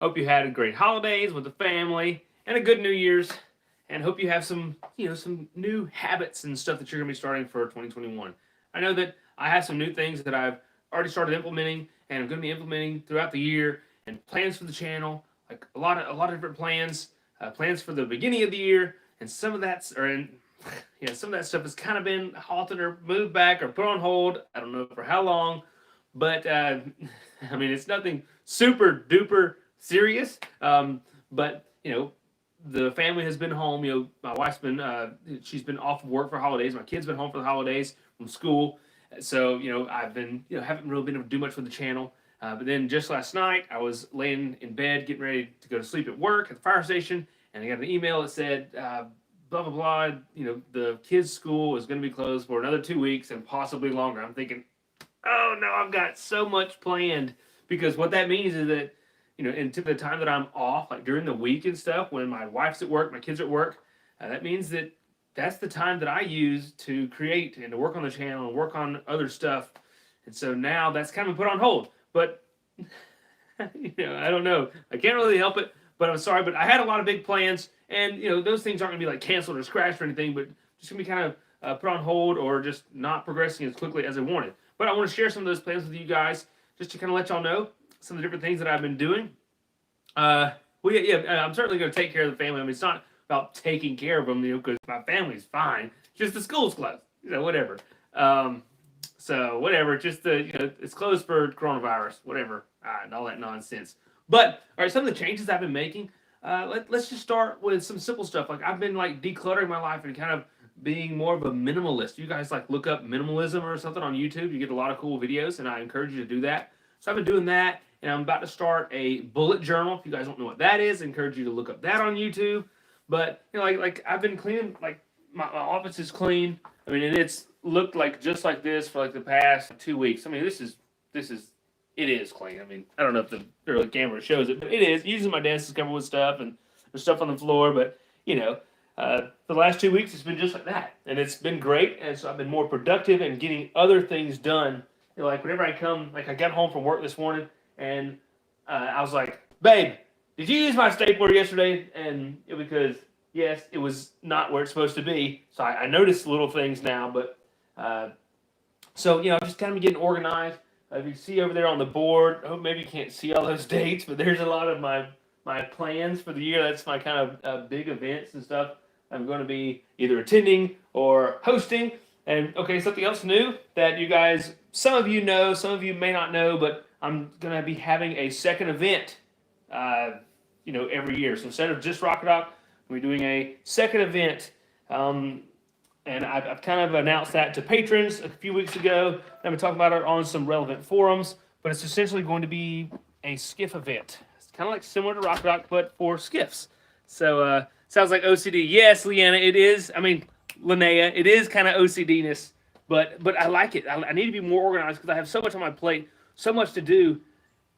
Hope you had a great holidays with the family and a good New Year's, and hope you have some, some new habits and stuff that you're going to be starting for 2021. I know that I have some new things that I've already started implementing, and I'm going to be implementing throughout the year, and plans for the channel, like a lot of different plans, plans for the beginning of the year, and some of that's or in, some of that stuff has kind of been halted or moved back or put on hold. I don't know for how long, but I mean it's nothing super duper serious. But the family has been home. My wife's been she's been off of work for holidays. My kids been home for the holidays from school, so I've been haven't really been able to do much with the channel. But then just last night, I was laying in bed getting ready to go to sleep at work at the fire station, and I got an email that said, blah, blah, blah, the kids' school is going to be closed for another 2 weeks and possibly longer. I'm thinking, oh no, I've got so much planned, because what that means is that, into the time that I'm off, like during the week and stuff, when my wife's at work, my kids are at work, that means that that's the time that I use to create and to work on the channel and work on other stuff. And so now that's kind of put on hold. But I don't know. I can't really help it. But I'm sorry. But I had a lot of big plans, and those things aren't gonna be like canceled or scratched or anything. But just gonna be kind of put on hold or just not progressing as quickly as I wanted. But I want to share some of those plans with you guys, just to kind of let y'all know some of the different things that I've been doing. I'm certainly going to take care of the family. I mean, it's not about taking care of them, because my family's fine. Just the school's closed, whatever. So whatever, just it's closed for coronavirus, whatever, and all that nonsense. But all right, some of the changes I've been making. Let's just start with some simple stuff. Like I've been like decluttering my life and kind of being more of a minimalist. You guys like look up minimalism or something on YouTube. You get a lot of cool videos, and I encourage you to do that. So I've been doing that, and I'm about to start a bullet journal. If you guys don't know what that is, I encourage you to look up that on YouTube. But like I've been cleaning, like my office is clean. I mean, and it's looked like just like this for like the past 2 weeks. I mean, it is clean. I mean, I don't know if the camera shows it, but it is. Usually my desk is covered with stuff, and there's stuff on the floor, but for the last 2 weeks it's been just like that, and it's been great. And so I've been more productive and getting other things done. Like whenever I come, like I got home from work this morning, and I was like, "Babe, did you use my stapler yesterday?" And because yes, it was not where it's supposed to be. So I noticed little things now, but so just kind of getting organized. If you see over there on the board, I hope maybe you can't see all those dates, but there's a lot of my plans for the year. That's my kind of big events and stuff I'm going to be either attending or hosting. And okay, something else new that you guys, some of you know, some of you may not know, but I'm going to be having a second event, every year. So instead of just Rock Rock, we're doing a second event. And I've kind of announced that to patrons a few weeks ago. I've been talking about it on some relevant forums, but it's essentially going to be a skiff event. It's kind of like similar to Rock Rock, but for skiffs. So sounds like OCD. Yes, Leanna, it is. I mean, Linnea, it is kind of OCD-ness, but I like it. I need to be more organized because I have so much on my plate, so much to do.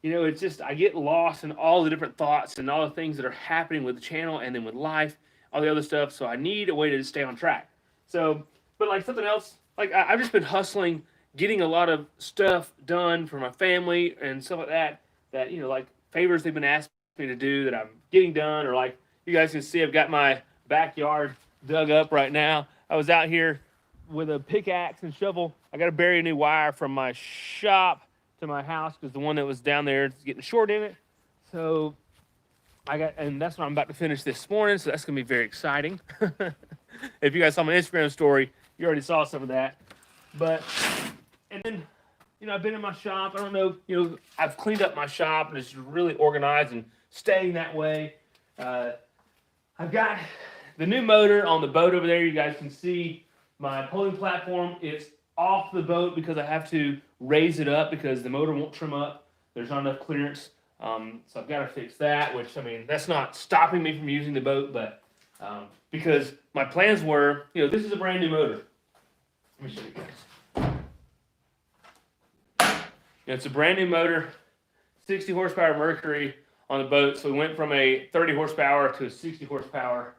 It's just I get lost in all the different thoughts and all the things that are happening with the channel and then with life, all the other stuff. So I need a way to stay on track. So, but like something else, like I've just been hustling, getting a lot of stuff done for my family and stuff like that, like favors they've been asking me to do that I'm getting done, or like you guys can see, I've got my backyard dug up right now. I was out here with a pickaxe and shovel. I got to bury a new wire from my shop to my house because the one that was down there is getting short in it. So and that's what I'm about to finish this morning. So that's going to be very exciting. If you guys saw my Instagram story, you already saw some of that. But, and then, I've been in my shop. I don't know, I've cleaned up my shop and it's really organized and staying that way. I've got the new motor on the boat over there. You guys can see my pulling platform. It's off the boat because I have to raise it up because the motor won't trim up. There's not enough clearance. So I've got to fix that, which, I mean, that's not stopping me from using the boat, but because my plans were, this is a brand new motor. Let me show you guys. It's a brand new motor, 60 horsepower Mercury on the boat. So we went from a 30 horsepower to a 60 horsepower.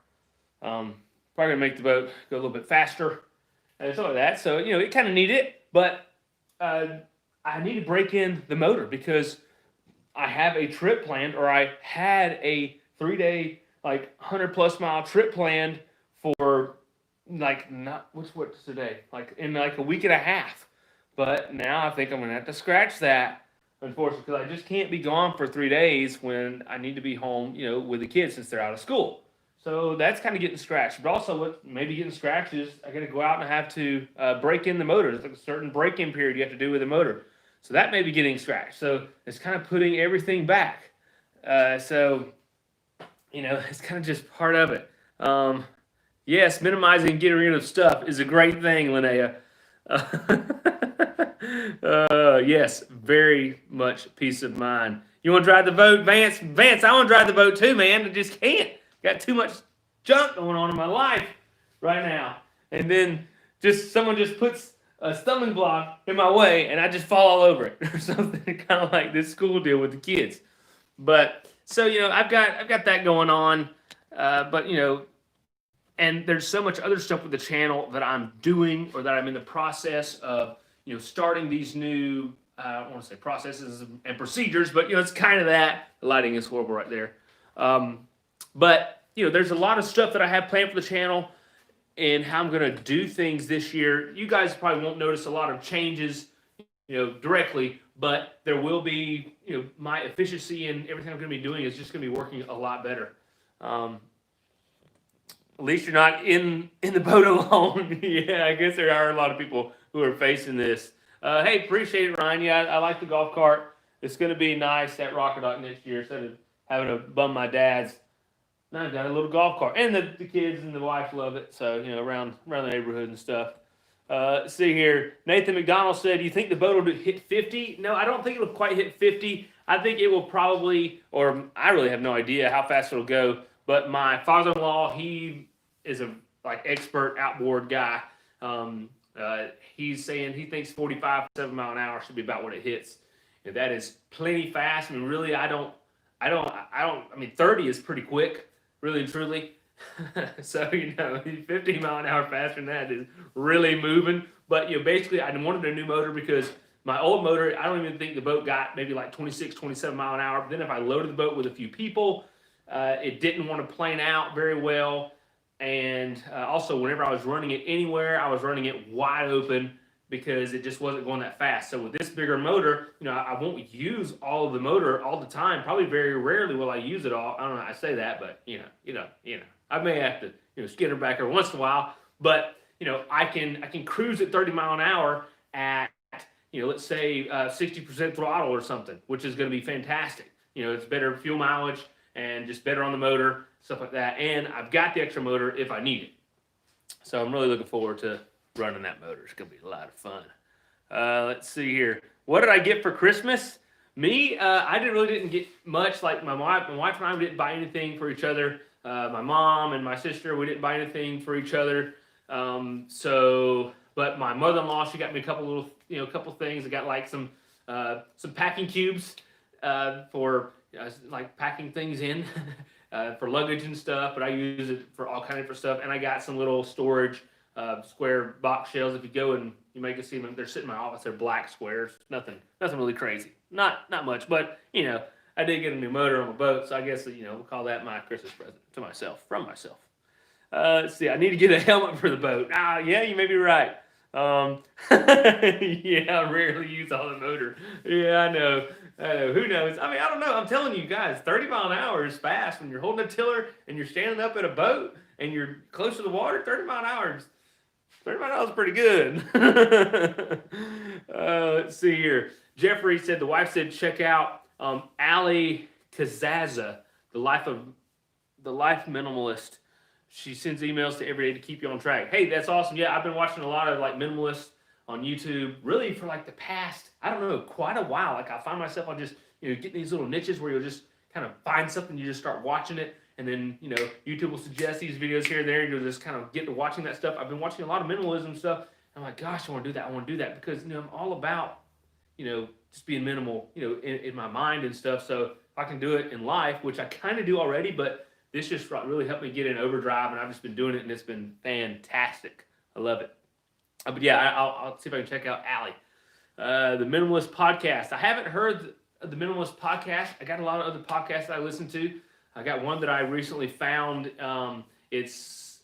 Probably gonna make the boat go a little bit faster and stuff like that. So, it kind of needed it, but I need to break in the motor because I have a trip planned, or I had a 3-day, like 100+ mile trip planned for like not what's today? Like in like a week and a half. But now I think I'm gonna have to scratch that, unfortunately, because I just can't be gone for 3 days when I need to be home, with the kids since they're out of school. So that's kind of getting scratched. But also, what maybe getting scratched is I got to go out and I have to break in the motor. There's like a certain break-in period you have to do with the motor. So that may be getting scratched. So it's kind of putting everything back. So it's kind of just part of it. Yes, minimizing and getting rid of stuff is a great thing, Linnea. Yes, very much peace of mind. You want to drive the boat, Vance? Vance, I want to drive the boat too, man. I just can't. Got too much junk going on in my life right now. And then someone just puts a stumbling block in my way, and I just fall all over it or something. Kind of like this school deal with the kids. But so I've got that going on. But and there's so much other stuff with the channel that I'm doing, or that I'm in the process of, starting these new, I don't want to say processes and procedures, but it's kind of that. The lighting is horrible right there. But there's a lot of stuff that I have planned for the channel and how I'm going to do things this year. You guys probably won't notice a lot of changes, directly, but there will be, my efficiency and everything I'm going to be doing is just going to be working a lot better. At least you're not in the boat alone. Yeah, I guess there are a lot of people who are facing this. Hey, appreciate it, Ryan. Yeah, I like the golf cart. It's going to be nice at Rocker Dock next year instead of having to bum my dad's. Now I've got a little golf cart. And the kids and the wife love it. So, around the neighborhood and stuff. See here. Nathan McDonald said, you think the boat will hit 50? No, I don't think it'll quite hit 50. I think it will probably, or I really have no idea how fast it'll go. But my father-in-law, he is a expert outboard guy. He's saying he thinks 7 mile an hour should be about what it hits. And that is plenty fast. I mean, really, I mean, 30 is pretty quick, really and truly. So, 15 mile an hour faster than that is really moving. But, basically, I wanted a new motor because my old motor, I don't even think the boat got maybe like 26, 27 mile an hour. But then if I loaded the boat with a few people, it didn't want to plane out very well. And also, whenever I was running it anywhere, I was running it wide open because it just wasn't going that fast. So with this bigger motor, I won't use all of the motor all the time. Probably very rarely will I use it all. I don't know. I say that, but I may have to skid her back every once in a while. But I can cruise at 30 mile an hour at let's say 60% throttle or something, which is going to be fantastic. It's better fuel mileage and just better on the motor, stuff like that. And I've got the extra motor if I need it. So I'm really looking forward to running that motor. It's going to be a lot of fun. Let's see here. What did I get for Christmas? Me, I didn't get much. Like my wife and I, we didn't buy anything for each other. My mom and my sister, we didn't buy anything for each other. But my mother-in-law, she got me a couple couple things. I got like some packing cubes for like packing things in for luggage and stuff. But I use it for all kinds of different stuff. And I got some little storage square box shells. If you go and you make it see them, they're sitting in my office. They're black squares. Nothing really crazy. Not much. But I did get a new motor on the boat, so I guess we'll call that my Christmas present to myself from myself. Let's see. I need to get a helmet for the boat. Yeah, you may be right. Yeah, I rarely use all the motor. Yeah, I know. Who knows? I mean, I don't know. I'm telling you guys, 30 mile an hour is fast when you're holding a tiller and you're standing up at a boat and you're close to the water. 30 mile an hour is pretty good. Let's see here. Jeffrey said the wife said check out Ali Kazaza, the life minimalist. She sends emails to every day to keep you on track. Hey, that's awesome. Yeah, I've been watching a lot of minimalists on YouTube, really for the past, I don't know, quite a while. Like I find myself on just getting these little niches where you'll just kind of find something, you just start watching it, and then YouTube will suggest these videos here and there. You'll just kind of get to watching that stuff. I've been watching a lot of minimalism stuff. I'm like, gosh, I want to do that because I'm all about just being minimal, in my mind and stuff. So if I can do it in life, which I kind of do already, but this just really helped me get in overdrive, and I've just been doing it, and it's been fantastic. I love it. But yeah, I'll see if I can check out Allie. The Minimalist Podcast. I haven't heard the Minimalist podcast. I got a lot of other podcasts that I listen to. I got one that I recently found. It's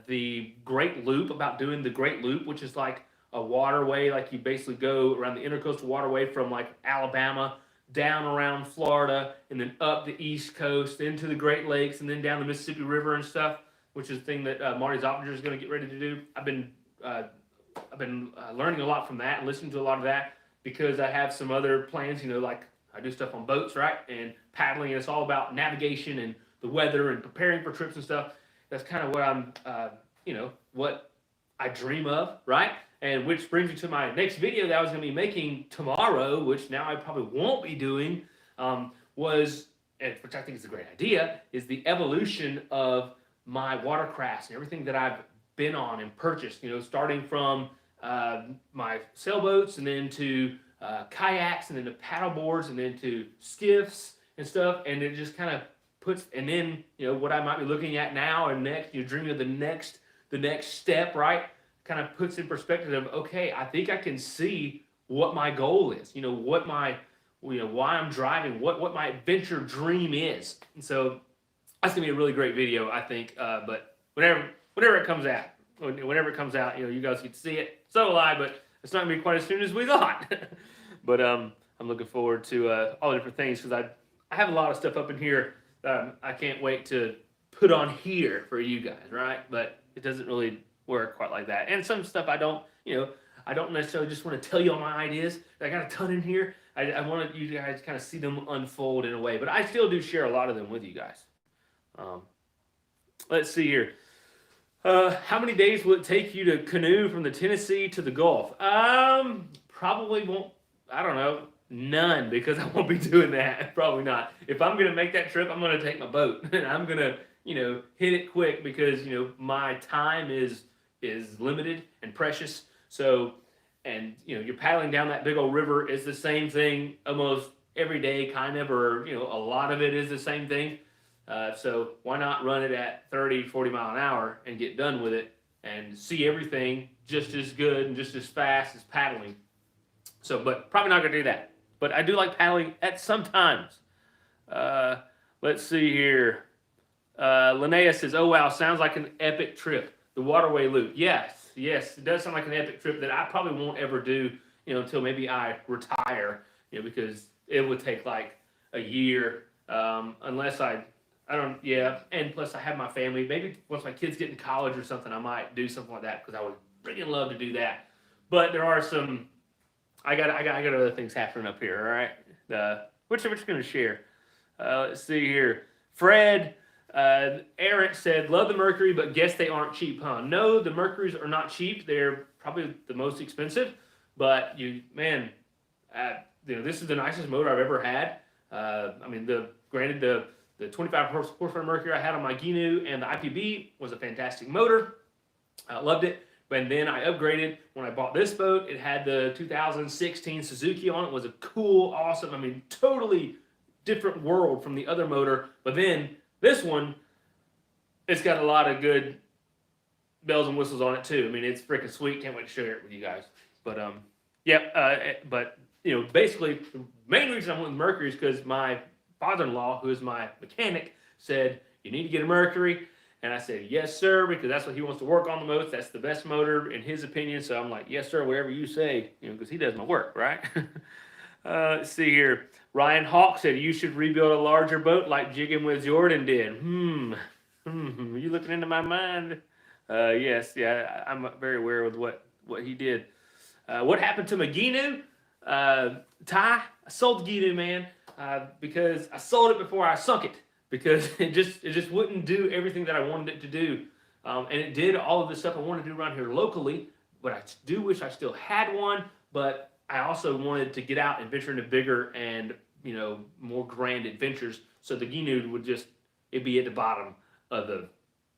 the Great Loop, about doing the Great Loop, which is like a waterway. Like you basically go around the intercoastal waterway from like Alabama down around Florida and then up the East Coast into the Great Lakes and then down the Mississippi River and stuff, which is the thing that Marty Zoppinger is going to get ready to do. I've been learning a lot from that and listening to a lot of that because I have some other plans, like I do stuff on boats, right? And paddling, and it's all about navigation and the weather and preparing for trips and stuff. That's kind of what I'm, what I dream of, right? And which brings me to my next video that I was going to be making tomorrow, which now I probably won't be doing, which I think is a great idea, is the evolution of my watercrafts and everything that I've been on and purchased, starting from my sailboats and then to kayaks and then to paddle boards and then to skiffs and stuff. And it just kind of puts, and then, what I might be looking at now and next, dreaming of the next step, right? Kind of puts in perspective of, okay, I think I can see what my goal is, what my, why I'm driving, what my adventure dream is. And so that's gonna be a really great video, I think. But whenever it comes out, you guys get to see it. So will I, but it's not gonna be quite as soon as we thought. But I'm looking forward to all the different things because I have a lot of stuff up in here that I can't wait to put on here for you guys, right? But it doesn't really work quite like that. And some stuff I don't necessarily just want to tell you all my ideas. I got a ton in here. I want you guys to kind of see them unfold in a way, but I still do share a lot of them with you guys. Let's see here. How many days will it take you to canoe from the Tennessee to the Gulf? Probably won't, I don't know, none, because I won't be doing that. Probably not. If I'm going to make that trip, I'm going to take my boat and I'm going to, hit it quick because, my time is limited and precious. So, and, you're paddling down that big old river. It's the same thing almost every day, kind of, or, a lot of it is the same thing. So why not run it at 30, 40 mile an hour and get done with it and see everything just as good and just as fast as paddling. So, but probably not going to do that. But I do like paddling at some times. Let's see here. Linnea says, oh, wow, sounds like an epic trip. The waterway loop. Yes, it does sound like an epic trip that I probably won't ever do, until maybe I retire, because it would take like a year, unless I don't, and plus I have my family. Maybe once my kids get in college or something, I might do something like that because I would freaking love to do that. But there are some, I got other things happening up here, all right? Which I'm just going to share. Let's see here. Fred, Eric said, love the Mercury, but guess they aren't cheap, huh? No, the Mercuries are not cheap. They're probably the most expensive. But this is the nicest motor I've ever had. The 25 horsepower Mercury I had on my Gnu and the IPB was a fantastic motor. I loved it. And then I upgraded when I bought this boat. It had the 2016 Suzuki on it. It was a cool, awesome, totally different world from the other motor. But then this one, it's got a lot of good bells and whistles on it too. It's freaking sweet. Can't wait to share it with you guys. But basically the main reason I went with Mercury is because my father-in-law, who is my mechanic, said, you need to get a Mercury. And I said, yes, sir, because that's what he wants to work on the most. That's the best motor in his opinion. So I'm like, yes, sir, whatever you say, because he does my work, right? Let's see here. Ryan Hawk said, you should rebuild a larger boat like Jigging with Jordan did. Are you looking into my mind? Yes, yeah, I'm very aware of what he did. What happened to my Gnu? Ty, I sold the Gnu, man, because I sold it before I sunk it. Because it just wouldn't do everything that I wanted it to do. And it did all of the stuff I wanted to do around here locally, but I do wish I still had one, but I also wanted to get out and venture into bigger and, more grand adventures. So the Gnu would it'd be at the bottom of the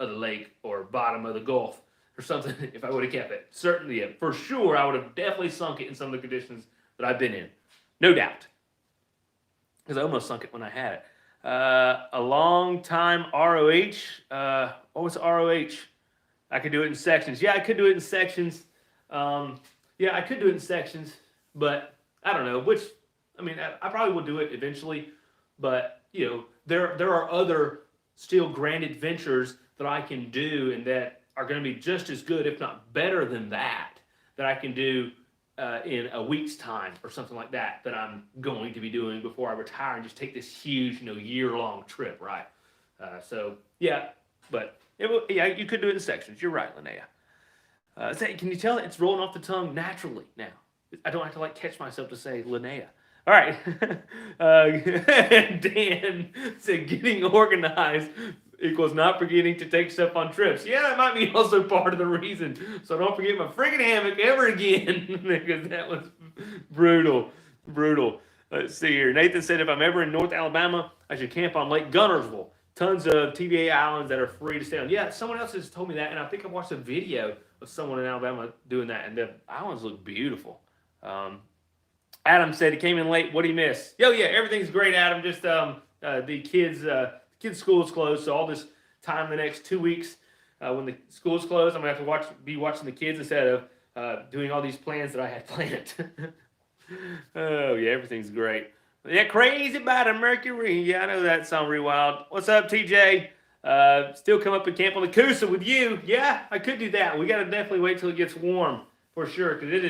lake or bottom of the Gulf or something if I would have kept it. Certainly, yeah, for sure, I would have definitely sunk it in some of the conditions that I've been in. No doubt. Because I almost sunk it when I had it. A long time ROH. What was ROH? I could do it in sections. Yeah, I could do it in sections. But I don't know which. I mean, I probably will do it eventually, but you know, there are other still grand adventures that I can do and that are going to be just as good, if not better than that I can do in a week's time or something like that I'm going to be doing before I retire and just take this huge, you know, year-long trip, right? So yeah, but yeah, you could do it in sections. You're right, Linnea. Can you tell it's rolling off the tongue naturally now? I don't have to like catch myself to say Linnea. All right. Dan said getting organized equals not forgetting to take stuff on trips. Yeah, that might be also part of the reason. So don't forget my freaking hammock ever again because that was brutal. Brutal. Let's see here. Nathan said if I'm ever in North Alabama, I should camp on Lake Gunnersville. Tons of TVA islands that are free to stay on. Yeah, someone else has told me that, and I think I watched a video of someone in Alabama doing that, and the islands look beautiful. Adam said he came in late. What did he miss? Yo, yeah, everything's great, Adam. Just the kids' school's closed, so all this time the next 2 weeks when the school's closed, I'm gonna have to be watching the kids instead of doing all these plans that I had planned. Oh yeah, everything's great. Yeah, crazy about a Mercury. Yeah, I know that song real wild. What's up, TJ? Still come up and camp on the Coosa with you? Yeah, I could do that. We gotta definitely wait till it gets warm for sure, because it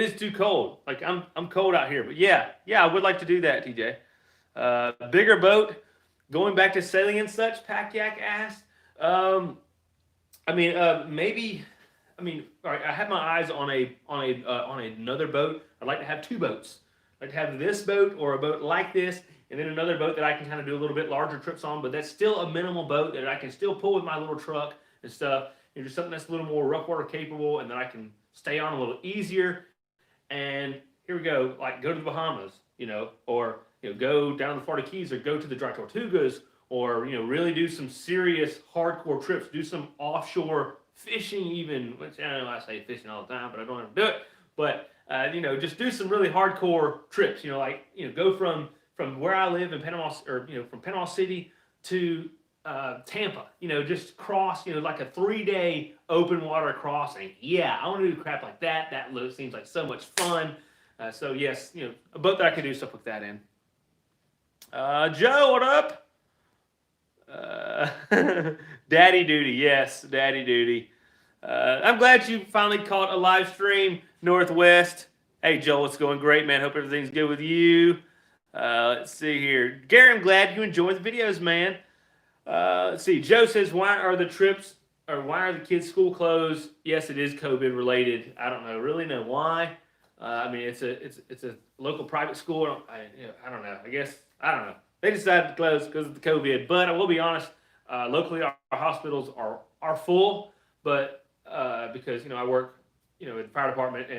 is too cold. Like I'm cold out here, but yeah, I would like to do that, TJ. Bigger boat, going back to sailing and such. Kayak asked. Maybe. I mean, all right. I have my eyes on another boat. I'd like to have two boats. I'd like to have this boat or a boat like this, and then another boat that I can kind of do a little bit larger trips on. But that's still a minimal boat that I can still pull with my little truck and stuff. And just something that's a little more rough water capable, and that I can stay on a little easier. And here we go, like go to the Bahamas, you know, or go down to the Florida Keys, or go to the Dry Tortugas, or really do some serious hardcore trips, do some offshore fishing even, which I know I say fishing all the time, but I don't have to do it. But just do some really hardcore trips. Go from where I live in Panama, or from Panama City to Tampa. Just cross. Like a 3-day open water crossing. Yeah, I want to do crap like that. That seems like so much fun. So yes, a boat that I can do stuff like that in. Joe, what up? Daddy duty, yes, daddy duty. I'm glad you finally caught a live stream, Northwest. Hey, Joel, it's going great, man. Hope everything's good with you. Let's see here. Gary, I'm glad you enjoyed the videos, man. Let's see. Joe says, why are the kids' school closed? Yes, it is COVID related. I don't really know why. It's a local private school. I don't know. I don't know. They decided to close because of the COVID. But I will be honest. Locally, our hospitals are full, but because I work in the fire department,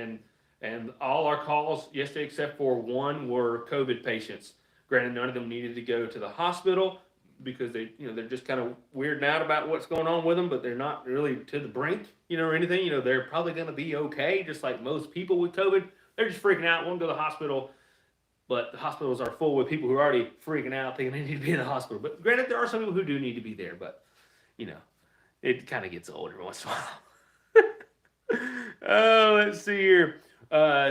and all our calls yesterday except for one were COVID patients. Granted, none of them needed to go to the hospital because they're just kind of weirding out about what's going on with them, but they're not really to the brink, or anything. They're probably going to be okay, just like most people with COVID. They're just freaking out, won't go to the hospital. But the hospitals are full with people who are already freaking out, thinking they need to be in the hospital. But granted, there are some people who do need to be there. But, it kind of gets old every once in a while. Oh, let's see here.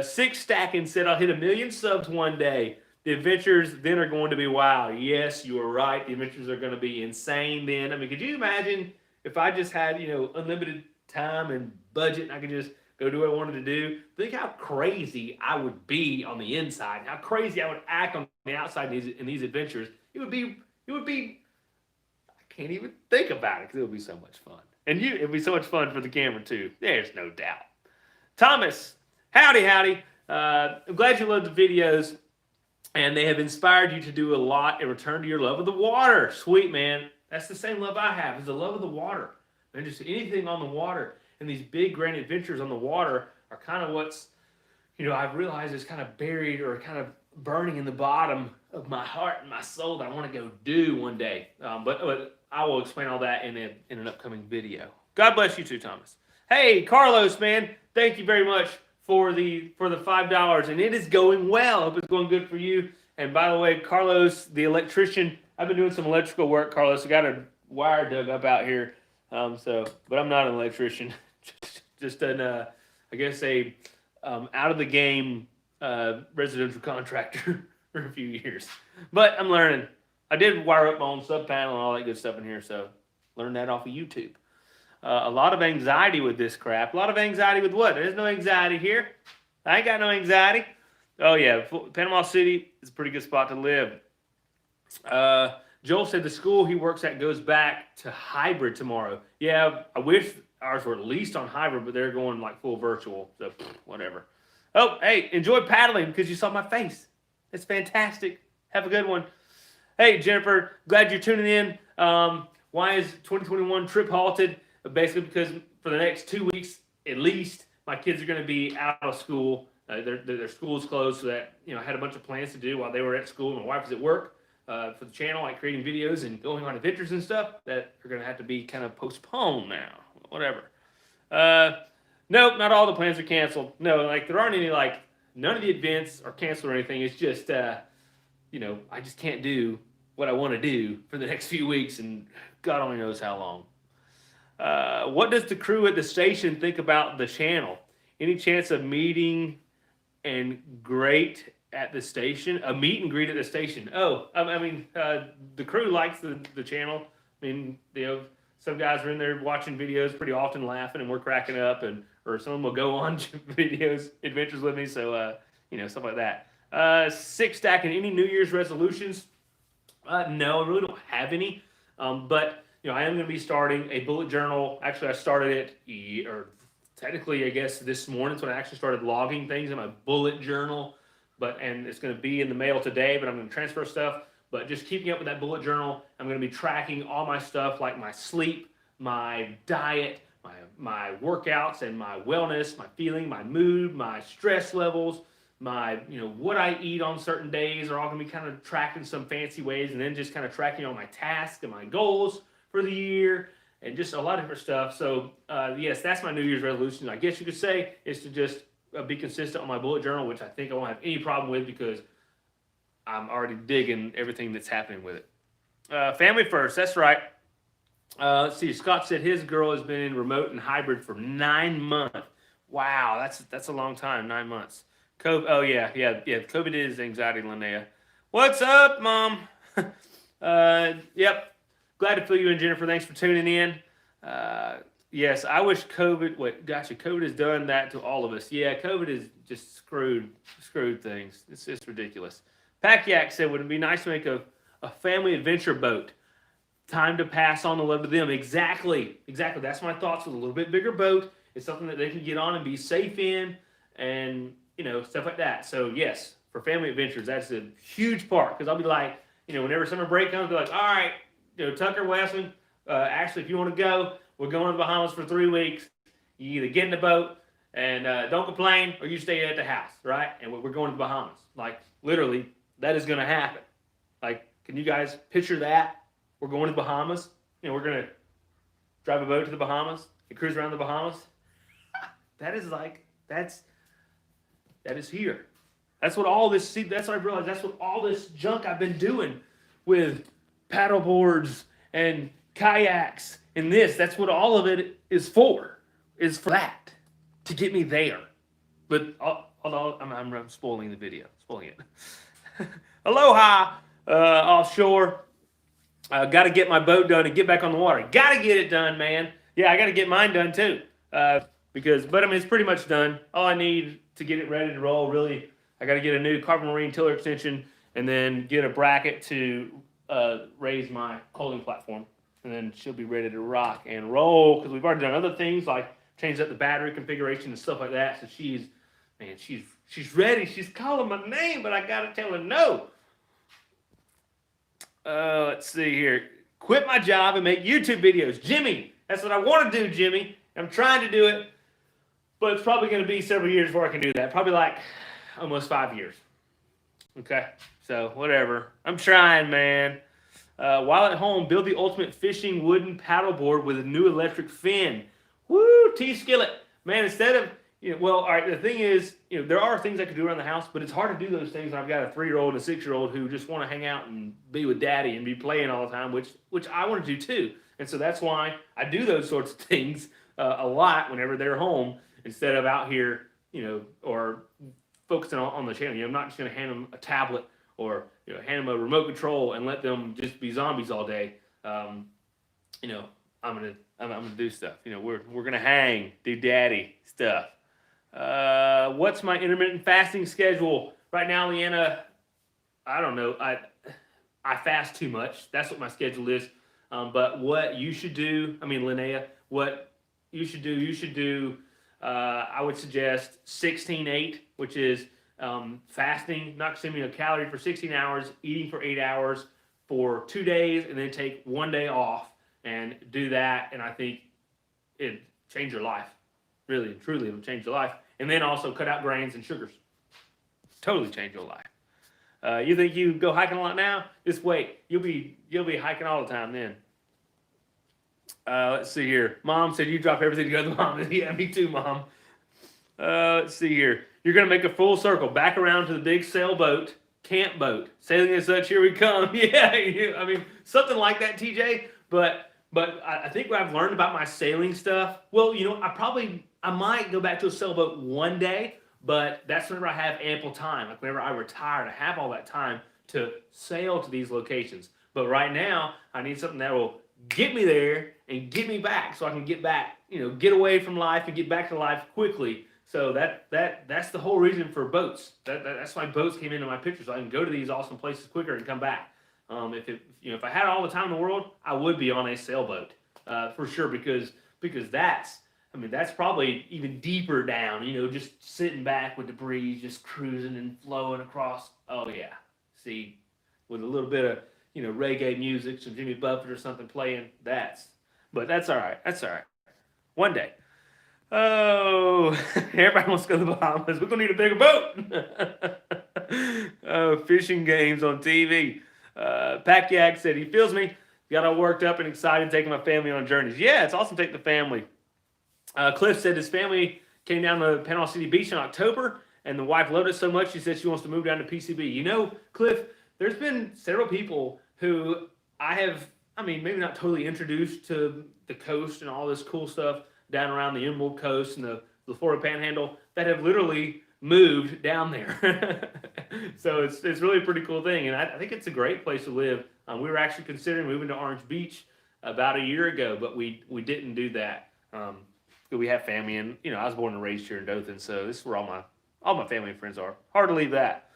Six Stacking said, I'll hit 1 million subs one day. The adventures then are going to be wild. Yes, you are right. The adventures are going to be insane then. Could you imagine if I just had, unlimited time and budget, and I could just go do what I wanted to do? Think how crazy I would be on the inside. How crazy I would act on the outside in these adventures. It would be. I can't even think about it because it would be so much fun. And it'd be so much fun for the camera too. There's no doubt. Thomas, howdy. I'm glad you love the videos, and they have inspired you to do a lot and return to your love of the water. Sweet, man. That's the same love I have, is the love of the water. And just anything on the water. And these big grand adventures on the water are kind of what's, I've realized is kind of buried or kind of burning in the bottom of my heart and my soul that I want to go do one day. But I will explain all that in an upcoming video. God bless you too, Thomas. Hey, Carlos, man, thank you very much for the $5, and it is going well. I hope it's going good for you. And by the way, Carlos, the electrician, I've been doing some electrical work, Carlos. I got a wire dug up out here. But I'm not an electrician. Just an, out of the game residential contractor for a few years. But I'm learning. I did wire up my own sub panel and all that good stuff in here, so learned that off of YouTube. A lot of anxiety with this crap. A lot of anxiety with what? There's no anxiety here. I ain't got no anxiety. Oh yeah, Panama City is a pretty good spot to live. Joel said the school he works at goes back to hybrid tomorrow. Yeah, I wish ours were at least on hybrid, but they're going like full virtual, so whatever. Oh, hey, enjoy paddling because you saw my face. It's fantastic. Have a good one. Hey, Jennifer, glad you're tuning in. Why is 2021 Trip halted? Basically because for the next 2 weeks at least, my kids are going to be out of school. Their school's closed, so that I had a bunch of plans to do while they were at school. My wife was at work for the channel, like creating videos and going on adventures and stuff that are going to have to be kind of postponed now. Whatever. Nope, not all the plans are canceled. No, like there aren't any, like none of the events are canceled or anything. It's just I just can't do what I want to do for the next few weeks, and God only knows how long. What does the crew at the station think about the channel? Any chance of meeting and great at the station? A meet and greet at the station? Oh, I mean, the crew likes the channel. I mean, some guys are in there watching videos pretty often, laughing, and we're cracking up, or someone will go on adventures with me. So, stuff like that. 6 stacking any New Year's resolutions? No, I really don't have any. But I am going to be starting a bullet journal. Actually, I started it, or technically, I guess this morning is when I actually started logging things in my bullet journal. And it's going to be in the mail today, but I'm going to transfer stuff. But just keeping up with that bullet journal, I'm going to be tracking all my stuff, like my sleep, my diet, my workouts, and my wellness, my feeling, my mood, my stress levels, my what I eat on certain days are all going to be kind of tracked in some fancy ways, and then just kind of tracking all my tasks and my goals for the year, and just a lot of different stuff. So yes, that's my New Year's resolution, I guess you could say, is to just be consistent on my bullet journal, which I think I won't have any problem with because I'm already digging everything that's happening with it. Family first, that's right. Let's see, Scott said his girl has been in remote and hybrid for 9 months. Wow, that's a long time, 9 months. COVID, oh yeah. COVID is anxiety, Linnea. What's up, Mom? Yep. Glad to fill you in, Jennifer. Thanks for tuning in. Yes, I wish COVID has done that to all of us. Yeah, COVID has just screwed things. It's just ridiculous. Kayak said, would it be nice to make a family adventure boat? Time to pass on the love to them. Exactly. That's my thoughts with a little bit bigger boat. It's something that they can get on and be safe in, and stuff like that. So yes, for family adventures, that's a huge part, because I'll be like, whenever summer break comes, I'll be like, all right, Tucker, Weston, Ashley, if you want to go, we're going to the Bahamas for 3 weeks. You either get in the boat and don't complain, or you stay at the house, right? And we're going to the Bahamas. Like, literally, that is going to happen. Like, can you guys picture that? We're going to the Bahamas. We're going to drive a boat to the Bahamas and cruise around the Bahamas. That is here. That's what all this, that's what I realized. That's what all this junk I've been doing with paddle boards and kayaks and this. That's what all of it is for that, to get me there. But although I'm spoiling the video, spoiling it. Aloha, offshore. Got to get my boat done and get back on the water. Got to get it done, man. Yeah, I got to get mine done too. But it's pretty much done. All I need to get it ready to roll, really, I got to get a new carbon marine tiller extension and then get a bracket to raise my coaling platform. And then she'll be ready to rock and roll, because we've already done other things like changed up the battery configuration and stuff like that. So she's ready. She's calling my name, but I got to tell her no. Let's see here. Quit my job and make YouTube videos. Jimmy, that's what I want to do, Jimmy. I'm trying to do it, but it's probably going to be several years before I can do that. Probably like almost 5 years. Okay, so whatever. I'm trying, man. While at home, build the ultimate fishing wooden paddleboard with a new electric fin. Woo, T-skillet. Man, instead of, all right, the thing is, there are things I could do around the house, but it's hard to do those things when I've got a 3-year-old and a 6-year-old who just want to hang out and be with daddy and be playing all the time, which I want to do too. And so that's why I do those sorts of things a lot whenever they're home, instead of out here, or focusing on the channel. I'm not just going to hand them a tablet or hand them a remote control and let them just be zombies all day. I'm gonna do stuff. We're gonna hang, do daddy stuff. What's my intermittent fasting schedule right now, Leanna? I don't know. I fast too much. That's what my schedule is. But what you should do, Linnea, what you should do, I would suggest 16-8, which is fasting, not consuming a calorie for 16 hours, eating for 8 hours for 2 days, and then take 1 day off and do that. And I think it'd change your life. Really and truly, it'll change your life. And then also cut out grains and sugars. Totally change your life. You think you go hiking a lot now? Just wait. You'll be hiking all the time then. Let's see here. Mom said you drop everything to go to the mom. Yeah, me too, Mom. Let's see here. You're going to make a full circle back around to the big sailboat, camp boat. Sailing as such, here we come. Yeah, something like that, TJ. But I think what I've learned about my sailing stuff, well, I might go back to a sailboat one day, but that's whenever I have ample time. Like whenever I retire, to have all that time to sail to these locations. But right now, I need something that will get me there and get me back so I can get back, get away from life and get back to life quickly. So that's the whole reason for boats. That's why boats came into my picture, so I can go to these awesome places quicker and come back. If I had all the time in the world, I would be on a sailboat for sure, because that's probably even deeper down. Just sitting back with the breeze, just cruising and flowing across. Oh yeah, see, with a little bit of reggae music, some Jimmy Buffett or something playing. But that's all right. That's all right. One day. Oh, everybody wants to go to the Bahamas. We're gonna need a bigger boat. Fishing games on TV. Kayak said he feels me. Got all worked up and excited taking my family on journeys. Yeah, it's awesome to take the family. Cliff said his family came down to Panama City Beach in October, and the wife loved it so much she said she wants to move down to PCB. Cliff, there's been several people who I have, maybe not totally introduced to the coast and all this cool stuff down around the Emerald Coast and the Florida Panhandle that have literally moved down there. So it's really a pretty cool thing, and I think it's a great place to live. We were actually considering moving to Orange Beach about a year ago, but we didn't do that. We have family, and I was born and raised here in Dothan, so this is where all my family and friends are. Hard to leave that.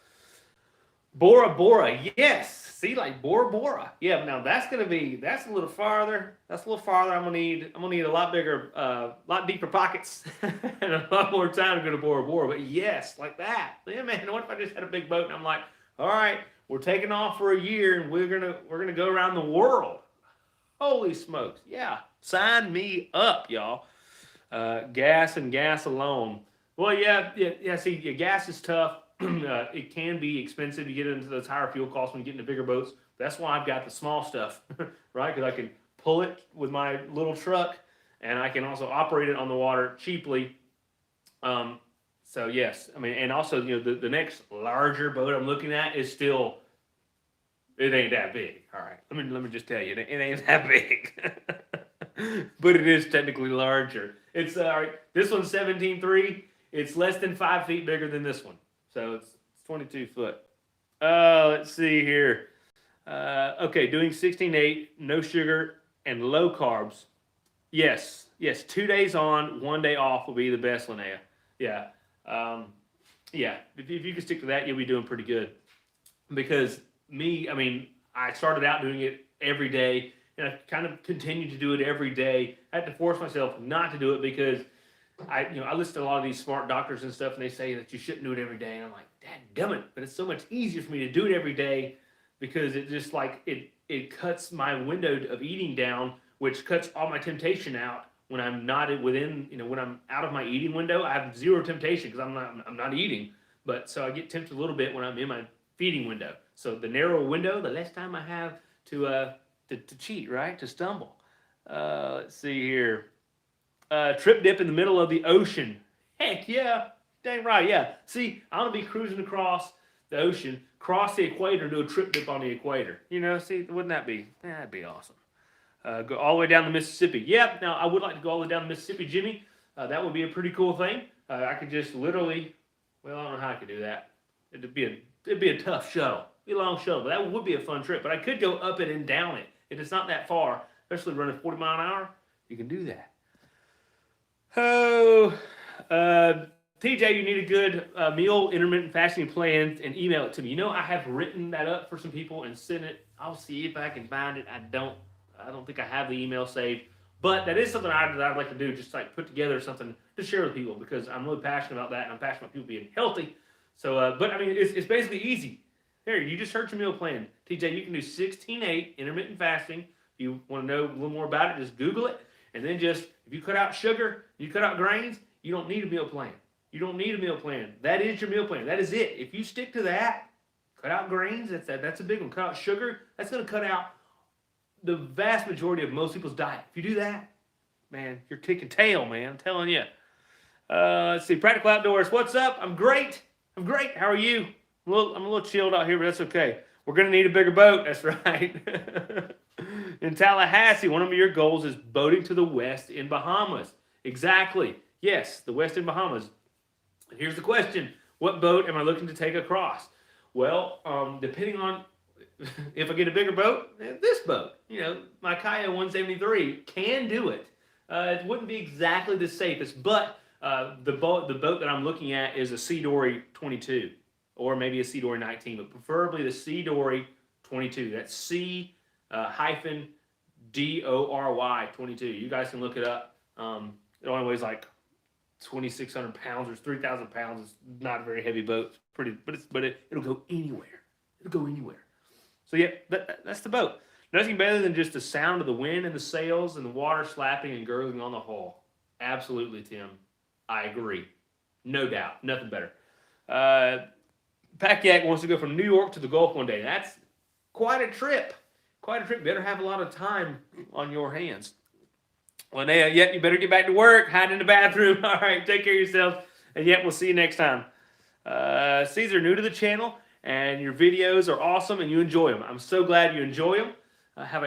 Bora Bora, yes. See, like Bora Bora. Yeah, now that's a little farther. That's a little farther. I'm gonna need a lot bigger, lot deeper pockets and a lot more time to go to Bora Bora. But yes, like that. Yeah, man. What if I just had a big boat and I'm like, all right, we're taking off for a year and we're gonna go around the world. Holy smokes. Yeah. Sign me up, y'all. Gas and gas alone. Well, yeah. See, your gas is tough. It can be expensive to get into those higher fuel costs when you get into bigger boats. That's why I've got the small stuff, right? Because I can pull it with my little truck, and I can also operate it on the water cheaply. So yes, and also the next larger boat I'm looking at is still, it ain't that big. All right, let me just tell you, it ain't that big, but it is technically larger. It's all right. This one's 17.3. It's less than 5 feet bigger than this one. So it's 22 foot. Let's see here. Okay, doing 16-8, no sugar, and low carbs. Yes. 2 days on, 1 day off will be the best, Linnea. Yeah. If you can stick to that, you'll be doing pretty good. Because I started out doing it every day, and I kind of continued to do it every day. I had to force myself not to do it because I listen to a lot of these smart doctors and stuff, and they say that you shouldn't do it every day. And I'm like, dadgummit, but it's so much easier for me to do it every day because it just it cuts my window of eating down, which cuts all my temptation out. When I'm not within, when I'm out of my eating window, I have zero temptation because I'm not eating. But so I get tempted a little bit when I'm in my feeding window. So the narrower window, the less time I have to cheat, right? To stumble. Let's see here. Trip dip in the middle of the ocean. Heck yeah. Dang right, yeah. See, I'm going to be cruising across the ocean, cross the equator, do a trip dip on the equator. See, wouldn't that be? That'd be awesome. Go all the way down the Mississippi. Yep, now I would like to go all the way down the Mississippi, Jimmy. That would be a pretty cool thing. I could just literally Well, I don't know how I could do that. It'd be a tough shuttle. It'd be a long shuttle, but that would be a fun trip. But I could go up it and down it. If it's not that far, especially running 40 mile an hour, you can do that. Oh, TJ, you need a good meal intermittent fasting plan and email it to me. You know, I have written that up for some people and sent it. I'll see if I can find it. I don't think I have the email saved, but that is something I'd like to do. Just like put together something to share with people because I'm really passionate about that. And I'm passionate about people being healthy. So, but I mean, it's basically easy. Here, you just search your meal plan. TJ, you can do 16-8 intermittent fasting. If you want to know a little more about it, just Google it. And then just, if you cut out sugar, you cut out grains, you don't need a meal plan. You don't need a meal plan. That is your meal plan. That is it. If you stick to that, cut out grains, that's a big one. Cut out sugar, that's going to cut out the vast majority of most people's diet. If you do that, man, you're kicking tail, man. I'm telling you. Let's see, Practical Outdoors. What's up? I'm great. How are you? I'm a little chilled out here, but that's okay. We're going to need a bigger boat. That's right. In Tallahassee, one of your goals is boating to the west in Bahamas. Exactly. Yes, the west in Bahamas. And here's the question. What boat am I looking to take across? Well, depending on if I get a bigger boat, this boat, my Kayak 173 can do it. It wouldn't be exactly the safest, but the boat that I'm looking at is a Sea Dory 22 or maybe a Sea Dory 19, but preferably the Sea Dory 22. That's C hyphen DORY 22. You guys can look it up. It only weighs like 2,600 pounds or 3,000 pounds. It's not a very heavy boat. It's pretty, but it'll go anywhere. It'll go anywhere. So yeah, that's the boat. Nothing better than just the sound of the wind and the sails and the water slapping and gurgling on the hull. Absolutely, Tim. I agree. No doubt. Nothing better. Kayak wants to go from New York to the Gulf one day. That's quite a trip. Better have a lot of time on your hands. Well, you better get back to work. Hide in the bathroom. All right, take care of yourself. And we'll see you next time. Caesar, new to the channel, and your videos are awesome, and you enjoy them. I'm so glad you enjoy them. Have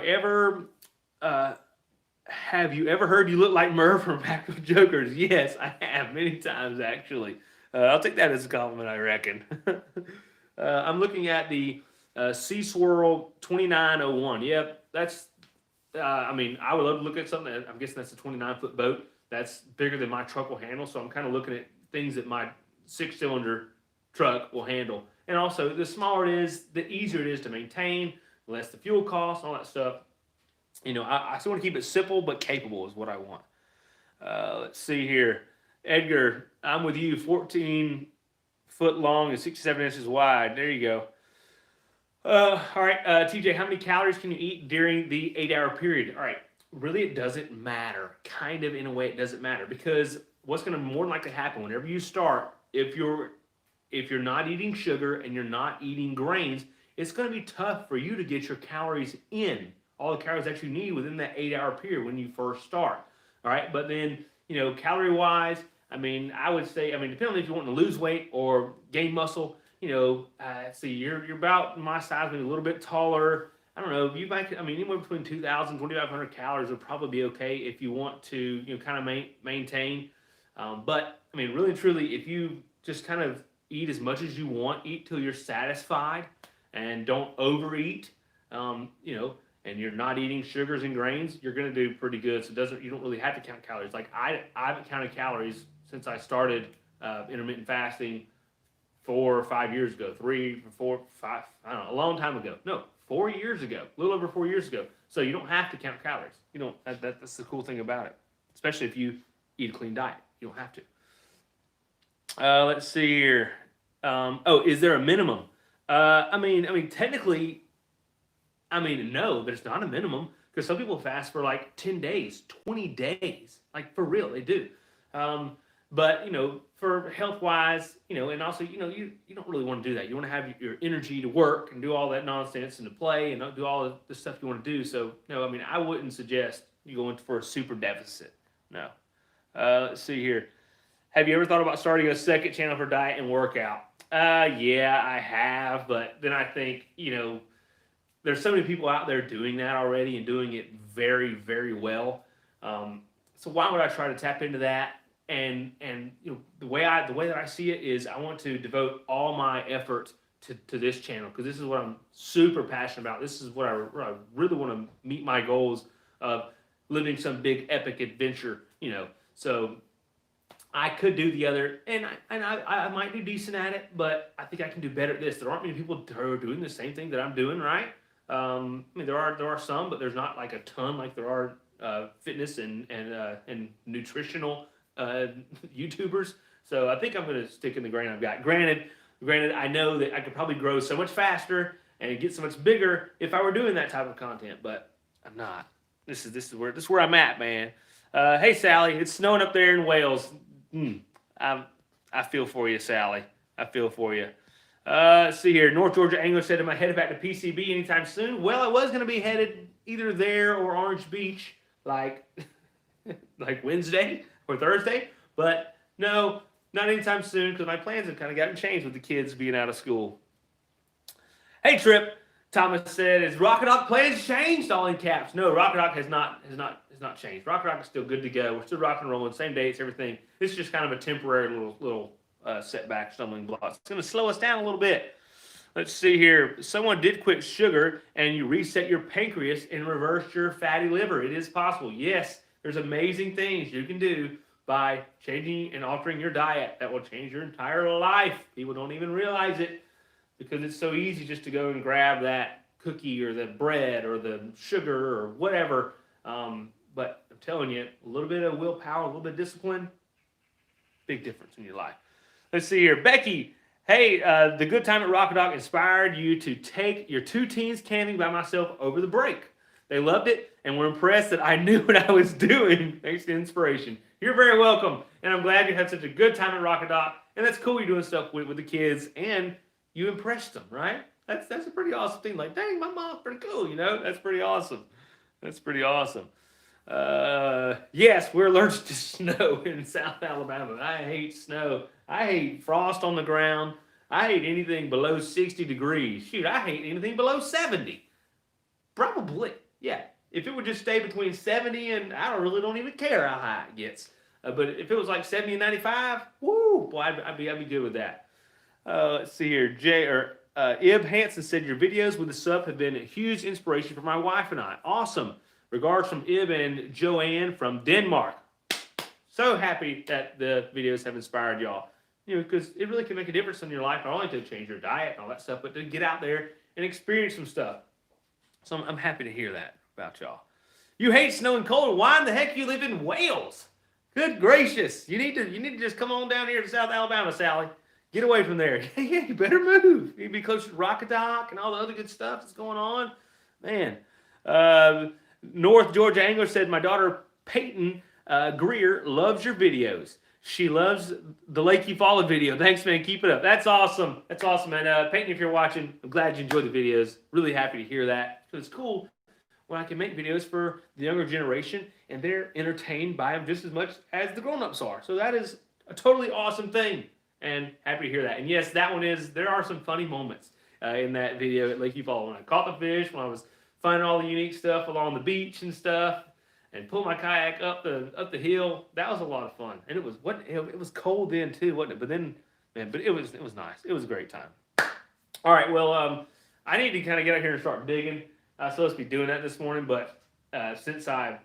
you ever heard you look like Murph from Pack of Jokers? Yes, I have many times actually. I'll take that as a compliment, I reckon. I'm looking at the Sea Swirl 2901. Yep, that's. I would love to look at something. I'm guessing that's a 29-foot boat. That's bigger than my truck will handle. So I'm kind of looking at things that my 6-cylinder truck will handle. And also, the smaller it is, the easier it is to maintain, less the fuel costs, all that stuff. I still want to keep it simple but capable is what I want. Let's see here. Edgar, I'm with you. 14 foot long and 67 inches wide. There you go. All right, TJ, how many calories can you eat during the 8-hour period? All right, really it doesn't matter. Kind of in a way it doesn't matter because what's going to more than likely happen whenever you start, if you're not eating sugar and you're not eating grains, it's going to be tough for you to get your calories in, all the calories that you need within that 8-hour period when you first start. All right, but then, calorie-wise, I would say, depending on if you want to lose weight or gain muscle, see, you're about my size, maybe a little bit taller. I don't know. You might, anywhere between 2,000 and 2,500 calories would probably be okay if you want to, kind of maintain. But really and truly, if you just kind of eat as much as you want, eat till you're satisfied, and don't overeat, and you're not eating sugars and grains, you're going to do pretty good. So you don't really have to count calories. Like I haven't counted calories since I started intermittent fasting 4 or 5 years ago, 3, 4, 5, I don't know, a long time ago. No, 4 years ago, a little over 4 years ago. So you don't have to count calories. You don't. That's the cool thing about it, especially if you eat a clean diet. You don't have to. Let's see here. Is there a minimum? Technically, no, there's not a minimum because some people fast for like 10 days, 20 days, like for real, they do. But for health wise, and also, you don't really want to do that. You want to have your energy to work and do all that nonsense and to play and do all the stuff you want to do. So, no, I wouldn't suggest you go in for a super deficit. No. Let's see here. Have you ever thought about starting a second channel for diet and workout? Yeah, I have. But then I think, there's so many people out there doing that already and doing it very, very well. So why would I try to tap into that? you know, the way that I see it is I want to devote all my effort to this channel because this is what I'm super passionate about. This is what I really want to meet my goals of living some big epic adventure, you know. So I could do the other, and I might do decent at it, but I think I can do better at this. There aren't many people who are doing the same thing that I'm doing, right? I mean, there are some, but there's not like a ton like there are fitness and nutritional YouTubers. So I think I'm going to stick in the grain I've got. Granted, I know that I could probably grow so much faster and get so much bigger if I were doing that type of content, but I'm not. This is where I'm at, man. Hey Sally, it's snowing up there in Wales. I feel for you, Sally. I feel for you. Let's see here. North Georgia Angler said, am I headed back to PCB anytime soon? Well, I was going to be headed either there or Orange Beach, like Wednesday or Thursday. But no, not anytime soon because my plans have kind of gotten changed with the kids being out of school. Hey, Trip. Thomas said, "Is Rocket Rock plans changed?" All in caps. No, Rocket Rock has not changed. Rocket Rock is still good to go. We're still rocking and rolling, same dates, everything. This is just kind of a temporary little setback, stumbling block. It's going to slow us down a little bit. Let's see here. Someone did quit sugar, and you reset your pancreas and reverse your fatty liver. It is possible. Yes, there's amazing things you can do by changing and altering your diet that will change your entire life. People don't even realize it, because it's so easy just to go and grab that cookie or the bread or the sugar or whatever. But I'm telling you, a little bit of willpower, a little bit of discipline, big difference in your life. Let's see here. Becky, hey, the good time at Rocket Dog inspired you to take your 2 teens camping by myself over the break. They loved it and were impressed that I knew what I was doing. Thanks to inspiration. You're very welcome. And I'm glad you had such a good time at Rocket Dog. And that's cool you're doing stuff with the kids and you impressed them, right? That's a pretty awesome thing. Like, dang, my mom's pretty cool, you know? That's pretty awesome. That's pretty awesome. Yes, we're allergic to snow in South Alabama. I hate snow. I hate frost on the ground. I hate anything below 60 degrees. Shoot, I hate anything below 70. Probably, yeah. If it would just stay between 70 and I really don't even care how high it gets. But if it was like 70 and 95, woo, boy, I'd be good with that. Let's see here. Ib Hansen said, your videos with the sub have been a huge inspiration for my wife and I. Awesome. Regards from Ib and Joanne from Denmark. So happy that the videos have inspired y'all. You know, because it really can make a difference in your life, not only to change your diet and all that stuff, but to get out there and experience some stuff. So I'm happy to hear that about y'all. You hate snow and cold. Why in the heck you live in Wales? Good gracious. You need to just come on down here to South Alabama, Sally. Get away from there. Yeah, you better move. You'd be closer to Rocket Dock and all the other good stuff that's going on. Man. North Georgia Angler said, my daughter Peyton Greer loves your videos. She loves the Lake You Followed video. Thanks, man. Keep it up. That's awesome. That's awesome, man. Peyton, if you're watching, I'm glad you enjoyed the videos. Really happy to hear that. It's cool when I can make videos for the younger generation and they're entertained by them just as much as the grown-ups are. So that is a totally awesome thing. And happy to hear that. And yes, there are some funny moments in that video at Lake You Follow. When I caught the fish, when I was finding all the unique stuff along the beach and stuff, and pull my kayak up the hill, that was a lot of fun. And it was cold then too, wasn't it? But then, man, it was nice. It was a great time. All right, well, I need to kind of get out here and start digging. I was supposed to be doing that this morning, but since I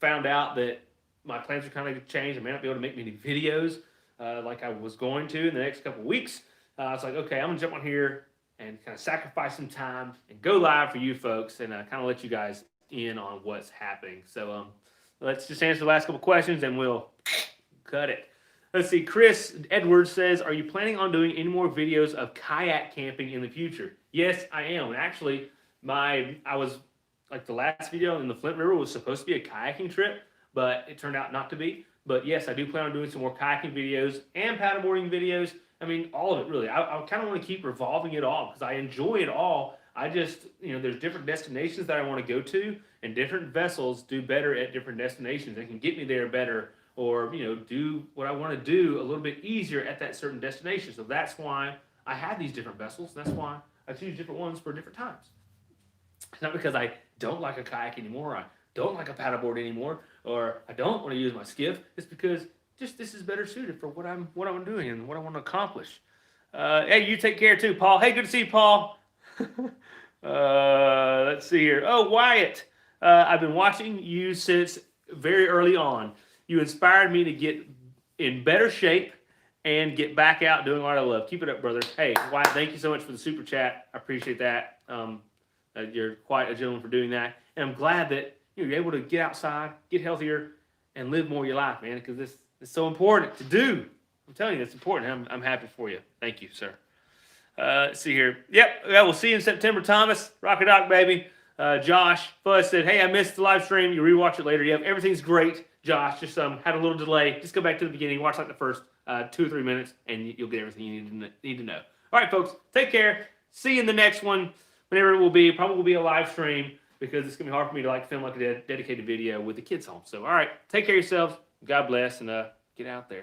found out that my plans are kind of changed, I may not be able to make many videos like I was going to in the next couple of weeks. It's like, okay, I'm gonna jump on here and kind of sacrifice some time and go live for you folks and kind of let you guys in on what's happening. So let's just answer the last couple questions and we'll cut it. Let's see. Chris Edwards says, are you planning on doing any more videos of kayak camping in the future? Yes, I am. And actually, I was like the last video in the Flint River was supposed to be a kayaking trip, but it turned out not to be. But yes, I do plan on doing some more kayaking videos and paddleboarding videos. I mean, all of it really. I kind of want to keep revolving it all because I enjoy it all. I just, there's different destinations that I want to go to, and different vessels do better at different destinations. They can get me there better, or do what I want to do a little bit easier at that certain destination. So that's why I have these different vessels. That's why I choose different ones for different times. It's not because I don't like a kayak anymore. I don't like a paddleboard anymore, or I don't want to use my skiff. It's because just this is better suited for what I'm doing and what I want to accomplish. Hey, you take care too, Paul. Hey, good to see you, Paul. Let's see here. Oh, Wyatt, I've been watching you since very early on. You inspired me to get in better shape and get back out doing what I love. Keep it up, brother. Hey, Wyatt, thank you so much for the super chat. I appreciate that. You're quite a gentleman for doing that, and I'm glad that you're able to get outside, get healthier, and live more of your life, man. Because this is so important to do. I'm telling you, it's important. I'm happy for you. Thank you, sir. Let's see here. Yep, yeah, we'll see you in September, Thomas. Rock a doc, baby. Josh Fuzz said, hey, I missed the live stream. You rewatch it later. Yep, everything's great, Josh. Just had a little delay. Just go back to the beginning. Watch like the first 2 or 3 minutes, and you'll get everything you need to know. All right, folks. Take care. See you in the next one, whenever it will be. Probably will be a live stream because it's going to be hard for me to film like a dedicated video with the kids home. So, all right. Take care of yourselves. God bless, and get out there.